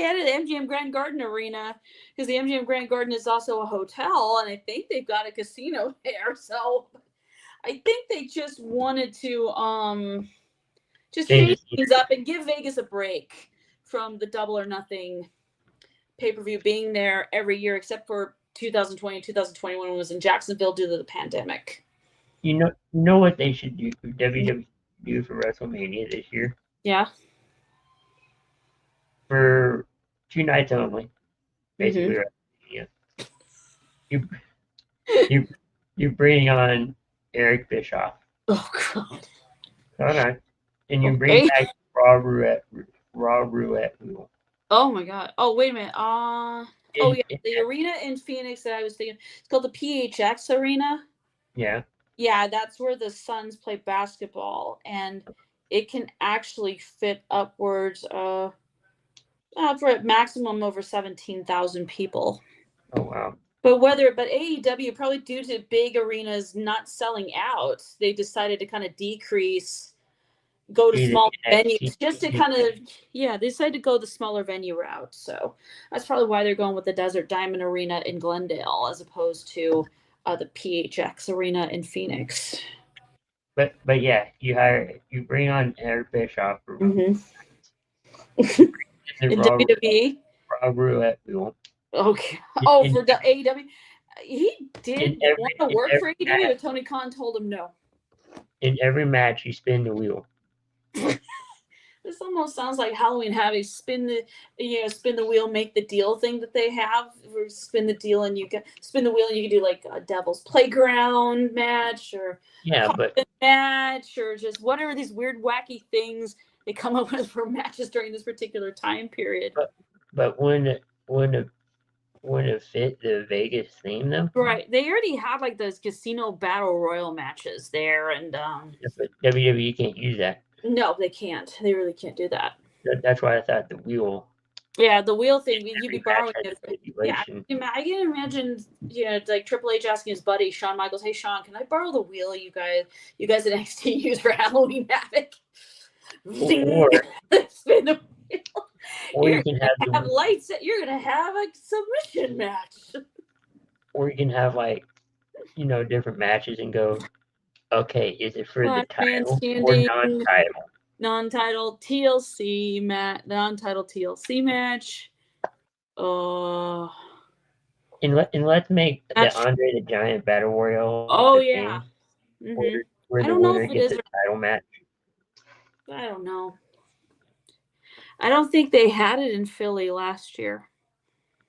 had an MGM Grand Garden Arena because the MGM Grand Garden is also a hotel, and I think they've got a casino there. So I think they just wanted to just change things up and give Vegas a break from the Double or Nothing pay-per-view being there every year, except for 2020 and 2021 when it was in Jacksonville due to the pandemic. You know what they should do? WWE do for WrestleMania this year? Yeah. For 2 nights only, basically. WrestleMania. You bring on Eric Bischoff. Oh God. Hold on. And you bring back Raw Roulette Wheel. Oh my God. Oh, wait a minute. The arena in Phoenix that I was thinking, it's called the PHX Arena. Yeah. Yeah, that's where the Suns play basketball, and it can actually fit upwards for a maximum over 17,000 people. Oh wow. But AEW, probably due to big arenas not selling out, they decided to kind of decrease, go to small venues, just to kind of, they decided to go the smaller venue route. So that's probably why they're going with the Desert Diamond Arena in Glendale as opposed to the PHX Arena in Phoenix. But yeah, you bring on Eric Bischoff for in Raw WWE. Raw Roulette Wheel. Okay. Oh, for the AEW, he did want to work for AEW, but Tony Khan told him no. In every match, you spin the wheel. This almost sounds like Halloween Havoc. Spin the wheel, make the deal thing that they have. Or spin the deal and you can spin the wheel and you can do like a Devil's Playground match or match or just whatever these weird wacky things they come up with for matches during this particular time period. But wouldn't it fit the Vegas theme though? Right. They already have like those casino battle royal matches there, and but WWE can't use that. No, they can't. They really can't do that. That's why I thought the wheel. Yeah, the wheel thing, you'd be borrowing it. Yeah, I can imagine, like Triple H asking his buddy Shawn Michaels, "Hey Shawn, can I borrow the wheel you guys at NXT use for Halloween Havoc?" Or spin the wheel. Or you can have lights. You're gonna have a submission match. Or you can have different matches and go, okay, is it for the title or non-title? Non-title TLC match. Non-title TLC match. And let's make the Andre the Giant Battle Royal. Oh yeah. Where the winner gets a title match. I don't know. I don't think they had it in Philly last year.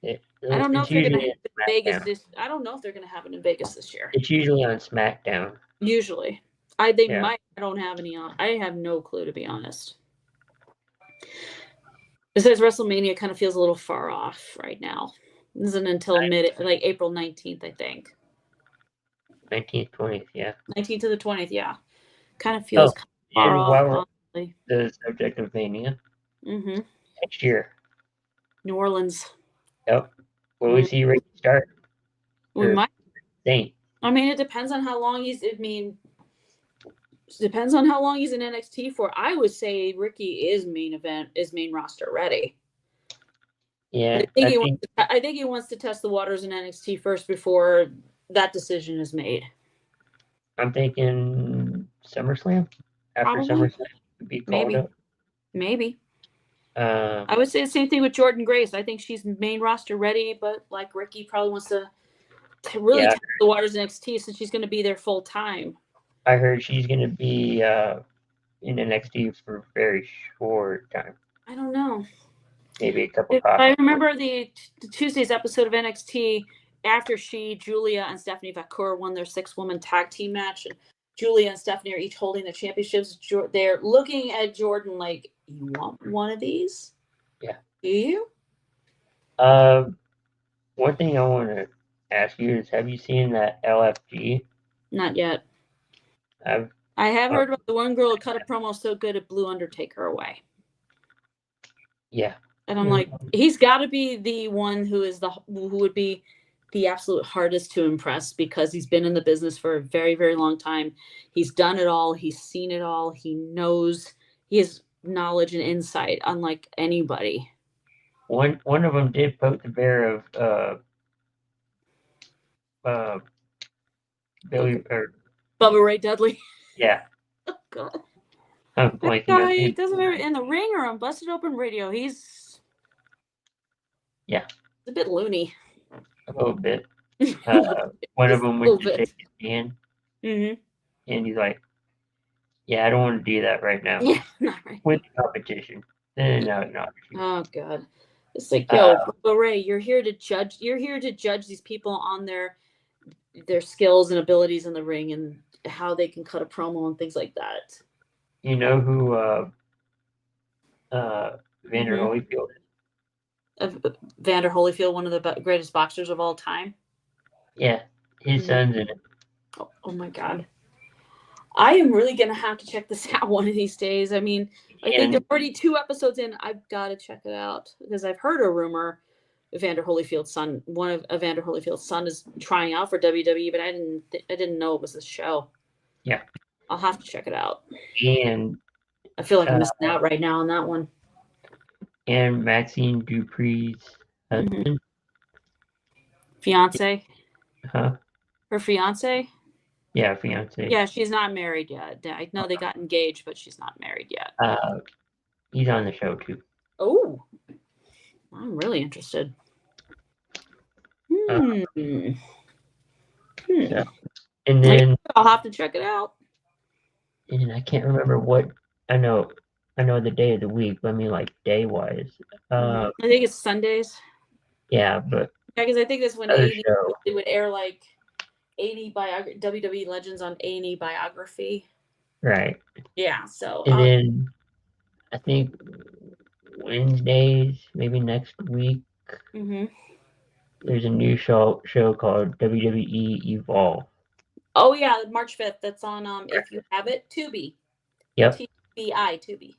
I don't know if they're going to have it in Vegas I don't know if they're going to have it in Vegas this year. It's usually on SmackDown. Usually. They might. I don't have any on. I have no clue, to be honest. Besides, WrestleMania kind of feels a little far off right now. This isn't until April 19th, I think. 19th, 20th, yeah. 19th to the 20th, yeah. Kind of feels far off. The subject of Mania. Mm-hmm. Next year. New Orleans. Yep. Will we see Ricky start? We might. Saint. I mean, it depends on how long depends on how long he's in NXT for. I would say Ricky is main roster ready. Yeah. I think he wants to test the waters in NXT first before that decision is made. I'm thinking SummerSlam. After SummerSlam, could be called up. Maybe. I would say the same thing with Jordan Grace. I think she's main roster ready, but like Ricky probably wants to really test the waters in NXT since she's going to be there full time. I heard she's going to be in NXT for a very short time. I don't know. Maybe a couple. I remember the Tuesday's episode of NXT after Julia, and Stephanie Vacour won their 6-woman tag team match. And Julia and Stephanie are each holding the championships. They're looking at Jordan like, "You want one of these? Yeah. Do you?" One thing I want to ask you is, have you seen that LFG? Not yet. I have heard about the one girl who cut a promo so good it blew Undertaker away. Yeah. And I'm like, he's got to be the one who would be the absolute hardest to impress because he's been in the business for a very, very long time. He's done it all. He's seen it all. He knows. He has knowledge and insight, unlike anybody. One of them did poke the bear of Billy or Bubba Ray Dudley. Yeah. Oh God. That guy doesn't matter in the ring or on Busted Open Radio. He's a bit loony. A little bit. One of them would just shake his hand, and he's like, "Yeah, I don't want to do that right now." Yeah, not right. With the competition, no. Oh God, it's like, yo, Bubba Ray, you're here to judge. You're here to judge these people on their skills and abilities in the ring and how they can cut a promo and things like that. You know who Vander Holyfield is? Vander Holyfield, one of the greatest boxers of all time. Yeah, his son's in it. Oh my God. I am really going to have to check this out one of these days. I mean, I think they're already 2 episodes in. I've got to check it out because I've heard a rumor Vander Holyfield's son, one of Vander Holyfield's son is trying out for WWE, but I didn't know it was a show. Yeah. I'll have to check it out. And I feel like I'm missing out right now on that one. And Maxine Dupree's husband. Fiance? Huh? Her fiance? Yeah, fiance. Yeah, she's not married yet. I know they got engaged, but she's not married yet. He's on the show too. Oh, I'm really interested. Yeah. And then I'll have to check it out. And I can't remember what I know the day of the week, but I mean like day wise. I think it's Sundays. Yeah, but because I think that's when it would air like WWE Legends on A&E Biography. Right. Yeah. So. And then I think Wednesdays, maybe next week. There's a new show called WWE Evolve. Oh yeah, March 5th. That's on if you have it, Tubi. Yep. TBI, Tubi.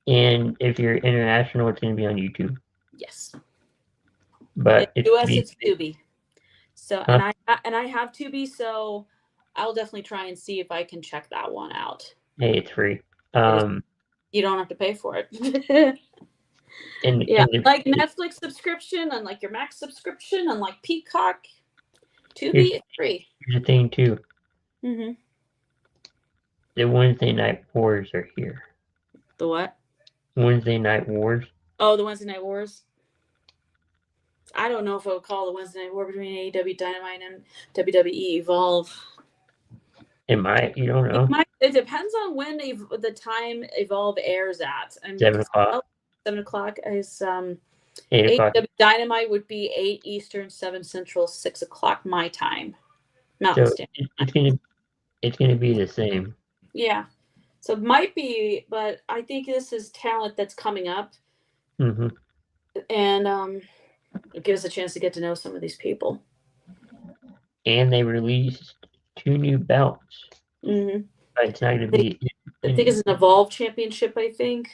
And if you're international, it's going to be on YouTube. Yes. But in US, it's Tubi. So and I have Tubi, so I'll definitely try and see if I can check that one out. Hey, it's free. You don't have to pay for it. Like Netflix subscription and like your Max subscription and like Peacock, Tubi is free. Here's the thing too. The Wednesday Night Wars are here. The what? Wednesday Night Wars. Oh, the Wednesday Night Wars. I don't know if I would call the Wednesday Night War between AEW Dynamite and WWE Evolve. It might. You don't know. It depends on when the time Evolve airs at. 7 o'clock. 7 o'clock is 8 o'clock. AEW Dynamite would be 8 Eastern, 7 Central, 6 o'clock my time. So it's gonna be the same. Yeah. So it might be, but I think this is talent that's coming up. And it gives us a chance to get to know some of these people. And they released 2 new belts. But it's not going to be... I think it's an Evolve Championship, I think.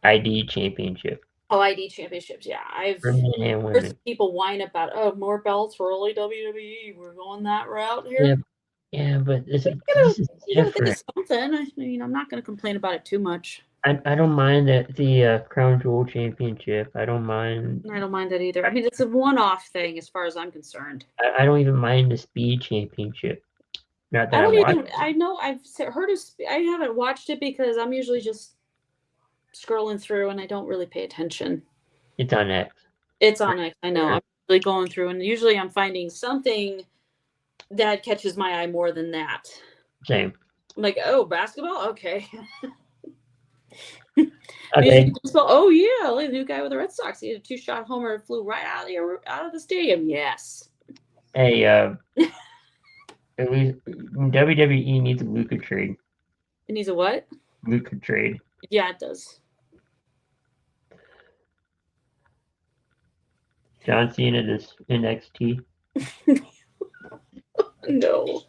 ID Championship. Oh, ID Championships, yeah. I've heard people whine about, more belts for early WWE. We're going that route here. Yeah, but this is different. Something. I mean, I'm not going to complain about it too much. I don't mind the Crown Jewel Championship. I don't mind that either. I mean, it's a one-off thing as far as I'm concerned. I don't even mind the Speed Championship. Not that I know I've heard of. I haven't watched it because I'm usually just scrolling through and I don't really pay attention. It's on X. It's on X. I know. I'm really going through, and usually I'm finding something that catches my eye more than that. Same. I'm like, oh, basketball? Okay. Okay. Oh yeah, look, the new guy with the Red Sox. He had a 2-shot homer and flew right out of the stadium. Yes. Hey, at least WWE needs a Luka trade. It needs a what? Luka trade. Yeah, it does. John Cena this NXT. No.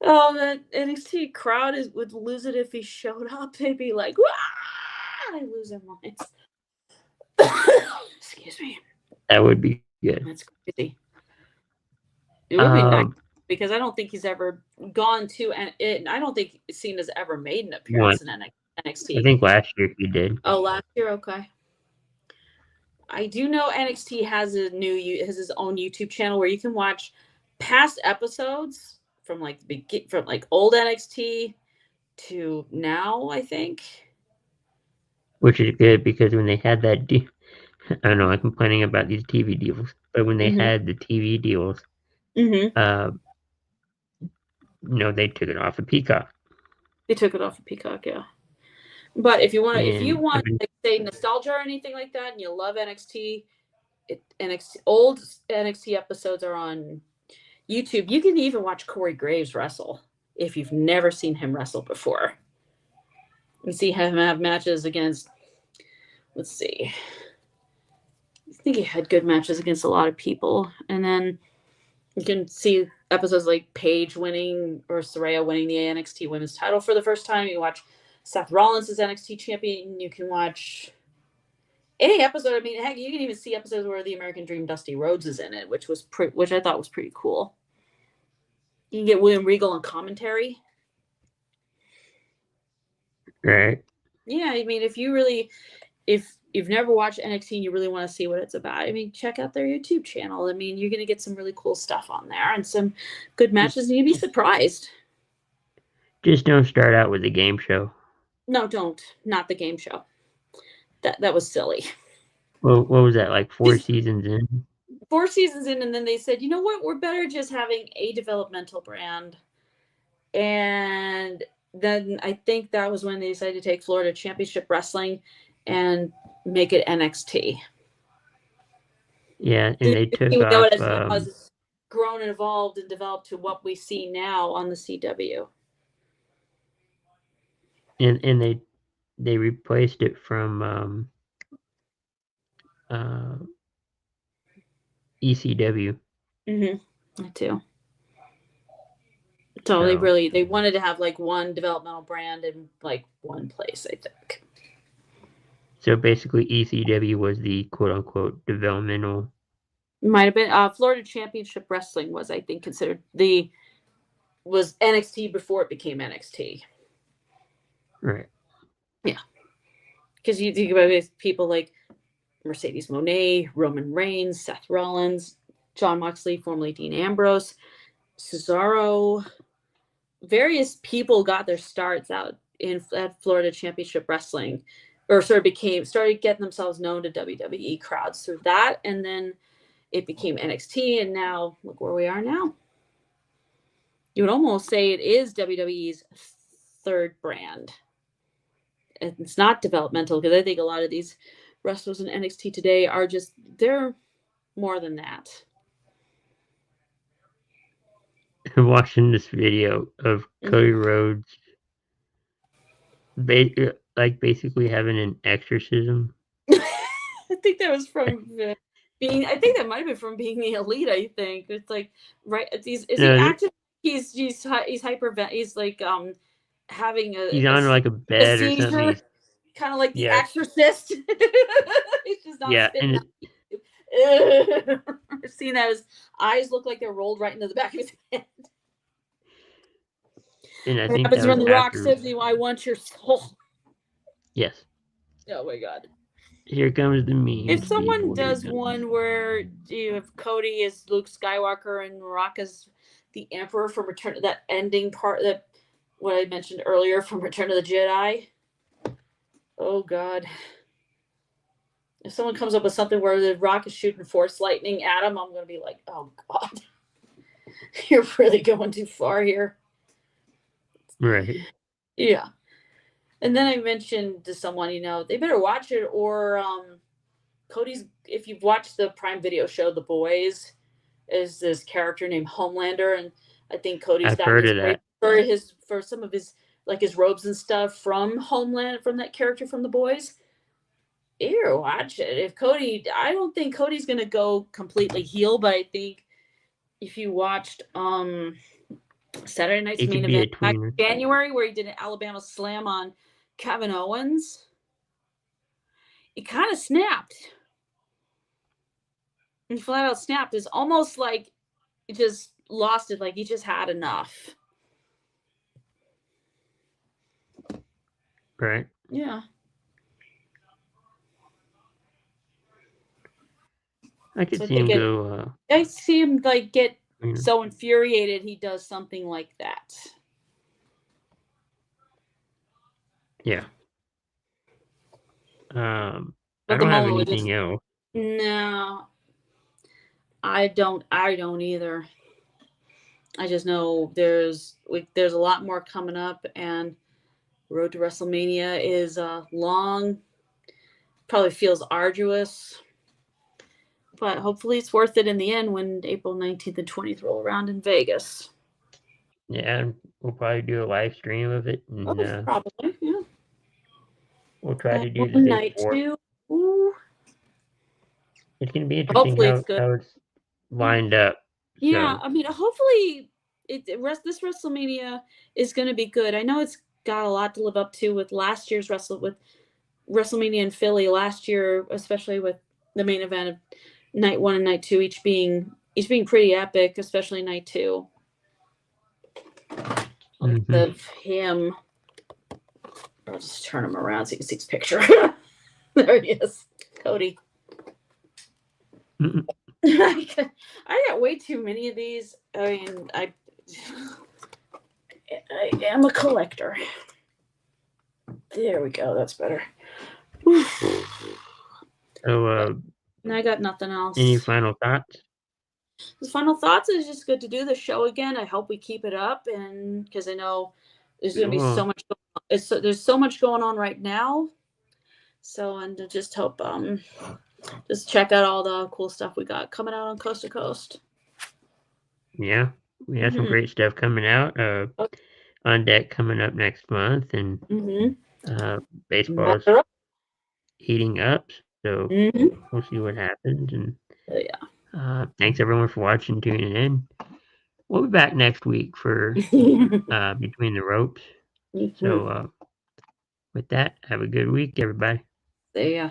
Oh, that NXT crowd would lose it if he showed up. They'd be like, "Wah!" I lose their minds. Excuse me. That would be good. That's crazy. It would be nice because I don't think he's ever gone to, and I don't think Cena's ever made an appearance in NXT. I think last year he did. Oh, last year, okay. I do know NXT has his own YouTube channel where you can watch past episodes from like old NXT to now, I think. Which is good because when they had that, I don't know, I'm complaining about these TV deals, but when they had the TV deals, they took it off of Peacock. They took it off of Peacock, yeah. But if you want, like, say nostalgia or anything like that, and you love NXT, old NXT episodes are on YouTube. You can even watch Corey Graves wrestle if you've never seen him wrestle before. And see him have matches against. Let's see. I think he had good matches against a lot of people, and then you can see episodes like Paige winning or Saraya winning the NXT Women's title for the first time. You watch Seth Rollins as NXT champion. You can watch any episode. I mean, heck, you can even see episodes where the American Dream Dusty Rhodes is in it, which I thought was pretty cool. You can get William Regal on commentary. Right. Yeah, I mean, if you've never watched NXT and you really want to see what it's about, I mean, check out their YouTube channel. I mean, you're going to get some really cool stuff on there and some good matches, and you'd be surprised. Just don't start out with a game show. No, don't. Not the game show. That was silly. Well, what was that, like 4 seasons in? 4 seasons in, and then they said, you know what? We're better just having a developmental brand. And then I think that was when they decided to take Florida Championship Wrestling and make it NXT. Yeah, and they took off. As it's grown and evolved and developed to what we see now on the CW. And they replaced it from ECW. Me too. So they wanted to have like one developmental brand in like one place, I think. So basically ECW was the quote unquote developmental. Might have been Florida Championship Wrestling was, I think, considered was NXT before it became NXT. Right. Yeah. Because you think about it, people like Mercedes Moné, Roman Reigns, Seth Rollins, Jon Moxley, formerly Dean Ambrose, Cesaro. Various people got their starts out at Florida Championship Wrestling, or started getting themselves known to WWE crowds through that, and then it became NXT, and now look where we are now. You would almost say it is WWE's third brand. It's not developmental, because I think a lot of these wrestlers in NXT today they're more than that. I'm watching this video of Cody Rhodes basically having an exorcism. I think that was from I think that might have been from being the Elite. I think it's like he acting? He's hyper. He's like having he's on like a bed or something. Kind of like the Exorcist. He's just not. Yeah, and I've seen that his eyes look like they're rolled right into the back of his head. And I think happens when The Rock says, "I want your soul." Yes. Oh my God. Here comes the meme. If someone does one where Cody is Luke Skywalker and Rock is the Emperor from Return, that ending part, that what I mentioned earlier from Return of the Jedi. Oh God. If someone comes up with something where the Rock is shooting force lightning at him, I'm gonna be like, oh God. You're really going too far here. Right. Yeah. And then I mentioned to someone, they better watch it, or Cody's, if you've watched the Prime Video show The Boys, is this character named Homelander, and I think Cody's I've got heard his of that. for some of his, like, his robes and stuff from Homeland, from that character from The Boys. Ew, watch it. If Cody, I don't think Cody's gonna go completely heel, but I think if you watched Saturday Night's It Main could be a Event back in tweener. January, where he did an Alabama Slam on Kevin Owens, it kind of snapped. And flat out snapped. It's almost like he just lost it, like he just had enough. Right. Yeah. I could So I see him think go. I see him like get You know, so infuriated he does something like that. yeah. I But the don't have moment was anything just, else. no, I don't either. I just know there's a lot more coming up, and Road to WrestleMania is long, probably feels arduous, but hopefully it's worth it in the end when April 19th and 20th roll around in Vegas. Yeah, we'll probably do a live stream of it, and Probably, yeah. we'll try to do the One day night before. too. Ooh. It's gonna be interesting Hopefully it's good. how it's lined up. Yeah, So, I mean, hopefully this WrestleMania is going to be good. I know it's got a lot to live up to with last year's WrestleMania in Philly last year, especially with the main event of night 1 and night 2 each being pretty epic, especially night 2. Of him, I'll just turn him around so you can see his picture. There he is, Cody. I got way too many of these. I mean, I am a collector. There we go. That's better. so And I got nothing else. any final thoughts? The final thoughts is just good to do the show again. I hope we keep it up, and because I know there's going to be so much. There's so much going on right now. So, and to just hope just check out all the cool stuff we got coming out on Coast to Coast. Yeah, we have some great stuff coming out. On deck coming up next month, and baseball's heating up. So we'll see what happens. And thanks everyone for watching, tuning in. We'll be back next week for Between the Ropes. So with that, have a good week, everybody. See ya.